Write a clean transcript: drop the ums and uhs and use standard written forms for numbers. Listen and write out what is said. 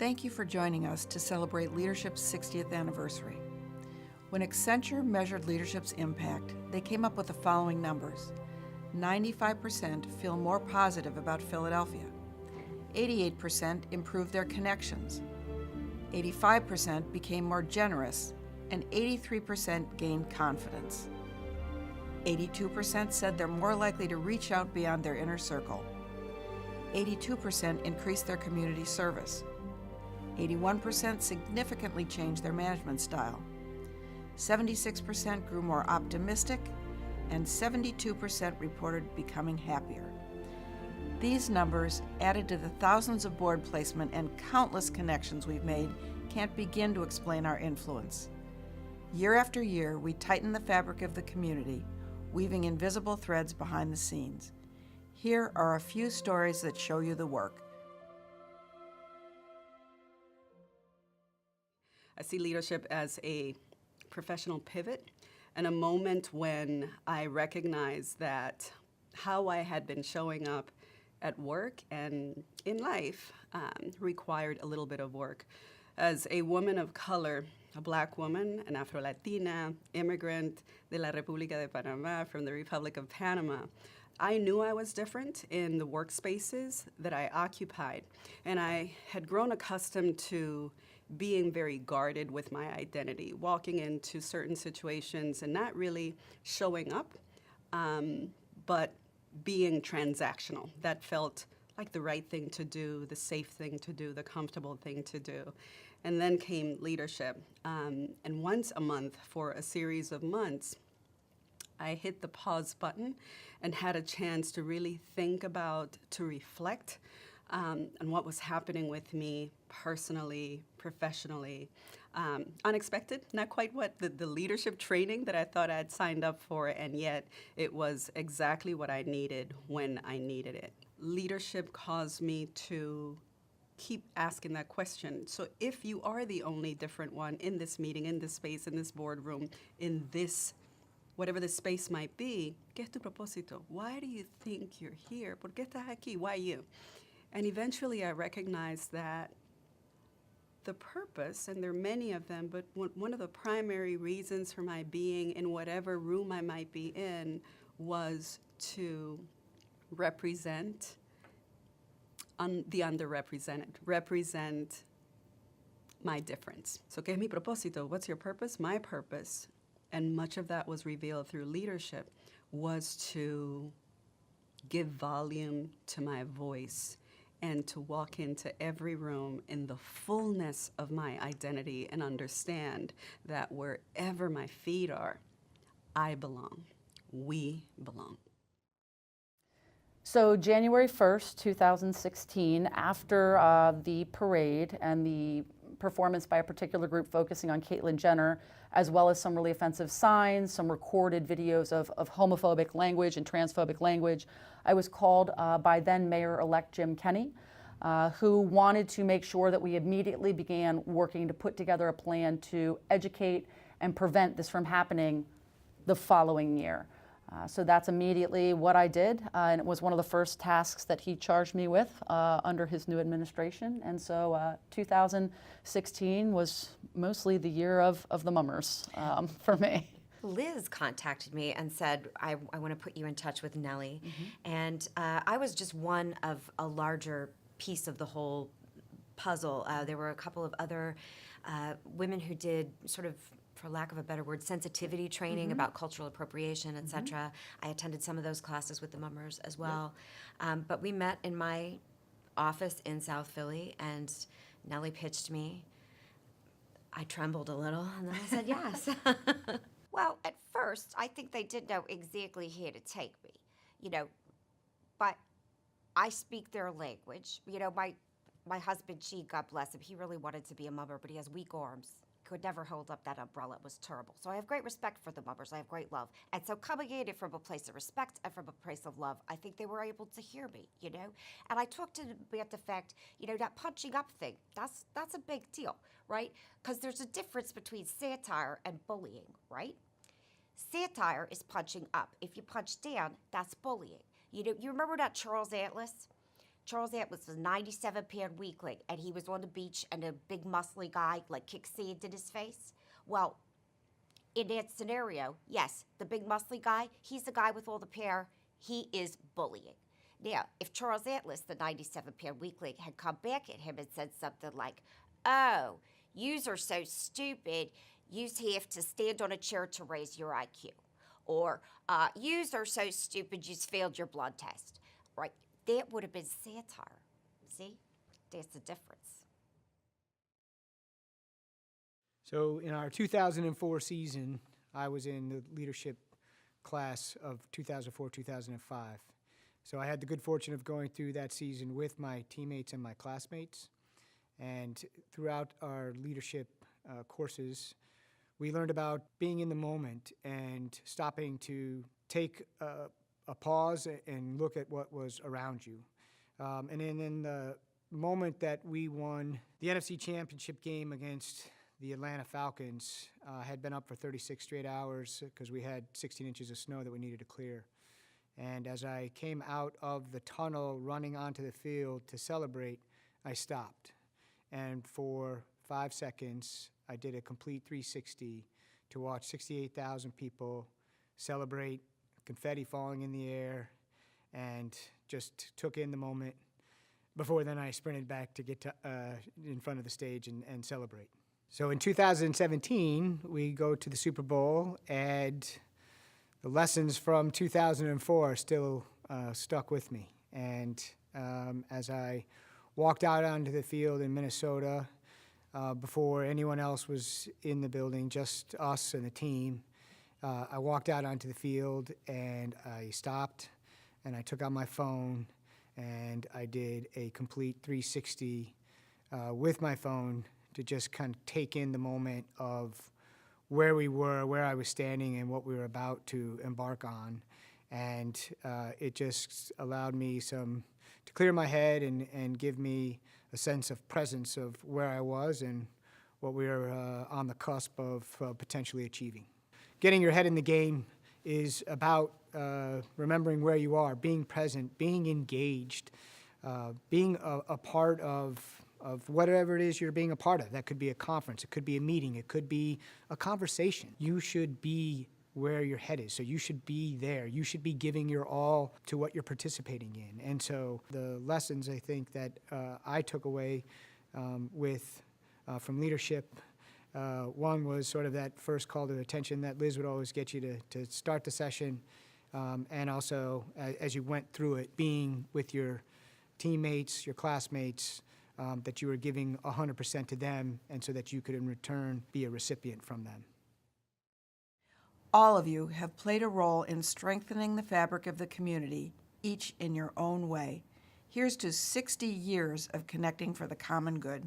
Thank you for joining us to celebrate Leadership's 60th anniversary. When Accenture measured leadership's impact, they came up with the following numbers. 95% feel more positive about Philadelphia. 88% improved their connections. 85% became more generous, and 83% gained confidence. 82% said they're more likely to reach out beyond their inner circle. 82% increased their community service. 81% significantly changed their management style. 76% grew more optimistic, and 72% reported becoming happier. These numbers, added to the thousands of board placement and countless connections we've made, can't begin to explain our influence. Year after year, we tighten the fabric of the community, weaving invisible threads behind the scenes. Here are a few stories that show you the work. I see leadership as a professional pivot and a moment when I recognize that how I had been showing up at work and in life required a little bit of work. As a woman of color, a Black woman, an Afro-Latina, immigrant de la República de Panamá, from the Republic of Panama, I knew I was different in the workspaces that I occupied, and I had grown accustomed to being very guarded with my identity, walking into certain situations and not really showing up, but being transactional. That felt like the right thing to do, the safe thing to do, the comfortable thing to do. And then came leadership. And once a month for a series of months, I hit the pause button and had a chance to really think about, to reflect on what was happening with me personally, professionally. Unexpected, not quite what the leadership training that I thought I had signed up for, and yet it was exactly what I needed when I needed it. Leadership caused me to keep asking that question. So if you are the only different one in this meeting, in this space, in this boardroom, in this, whatever the space might be, ¿qué es tu propósito? Why do you think you're here? ¿Por qué estás aquí? Why you? And eventually I recognized that the purpose, and there are many of them, but one of the primary reasons for my being in whatever room I might be in was to represent the underrepresented, represent my difference. So, ¿qué es mi propósito? What's your purpose? My purpose, and much of that was revealed through leadership, was to give volume to my voice and to walk into every room in the fullness of my identity and understand that wherever my feet are, I belong. We belong. So January 1st, 2016, after the parade and the performance by a particular group focusing on Caitlyn Jenner, as well as some really offensive signs, some recorded videos of homophobic language and transphobic language, I was called by then Mayor-elect Jim Kenney, who wanted to make sure that we immediately began working to put together a plan to educate and prevent this from happening the following year. So that's immediately what I did, and it was one of the first tasks that he charged me with under his new administration. And so 2016 was mostly the year of the mummers for me. Liz contacted me and said, I want to put you in touch with Nellie. Mm-hmm. And I was just one of a larger piece of the whole puzzle. There were a couple of other women who did sort of, for lack of a better word, sensitivity training mm-hmm. about cultural appropriation, et cetera. Mm-hmm. I attended some of those classes with the mummers as well. Yep. But we met in my office in South Philly, and Nellie pitched me. I trembled a little, and then I said yes. Well, at first, I think they didn't know exactly here to take me, but I speak their language. My husband, God bless him, he really wanted to be a mummer, but he has weak arms. Could never hold up that umbrella. It was terrible. So I have great respect for the mummers. I have great love. And so coming in it from a place of respect and from a place of love, I think they were able to hear me, And I talked to them about the fact, that punching up thing, that's a big deal, right? Because there's a difference between satire and bullying, right? Satire is punching up. If you punch down, that's bullying. You remember that Charles Atlas? Charles Atlas was a 97-pound weakling, and he was on the beach, and a big muscly guy like kicked sand in his face. Well, in that scenario, yes, the big muscly guy, he's the guy with all the power. He is bullying. Now, if Charles Atlas, the 97-pound weakling, had come back at him and said something like, "Oh, yous are so stupid, yous have to stand on a chair to raise your IQ," or "Yous are so stupid, yous failed your blood test," right? That would have been satire. See, that's the difference. So in our 2004 season, I was in the leadership class of 2004-2005. So I had the good fortune of going through that season with my teammates and my classmates. And throughout our leadership courses, we learned about being in the moment and stopping to take a pause and look at what was around you. And then in the moment that we won the NFC Championship game against the Atlanta Falcons, had been up for 36 straight hours because we had 16 inches of snow that we needed to clear. And as I came out of the tunnel running onto the field to celebrate, I stopped. And for 5 seconds, I did a complete 360 to watch 68,000 people celebrate, confetti falling in the air, and just took in the moment. Before then, I sprinted back to get to, in front of the stage and celebrate. So in 2017, we go to the Super Bowl, and the lessons from 2004 are still stuck with me. And as I walked out onto the field in Minnesota, before anyone else was in the building, just us and the team, I walked out onto the field and I stopped and I took out my phone and I did a complete 360 with my phone to just kind of take in the moment of where we were, where I was standing, and what we were about to embark on. And it just allowed me to clear my head and give me a sense of presence of where I was and what we were on the cusp of potentially achieving. Getting your head in the game is about remembering where you are, being present, being engaged, being a part of whatever it is you're being a part of. That could be a conference, it could be a meeting, it could be a conversation. You should be where your head is, so you should be there. You should be giving your all to what you're participating in. And so the lessons I think that I took away from leadership, one was sort of that first call to attention that Liz would always get you to start the session, and also as you went through it, being with your teammates, your classmates, that you were giving 100% to them, and so that you could in return be a recipient from them. All of you have played a role in strengthening the fabric of the community, each in your own way. Here's to 60 years of connecting for the common good.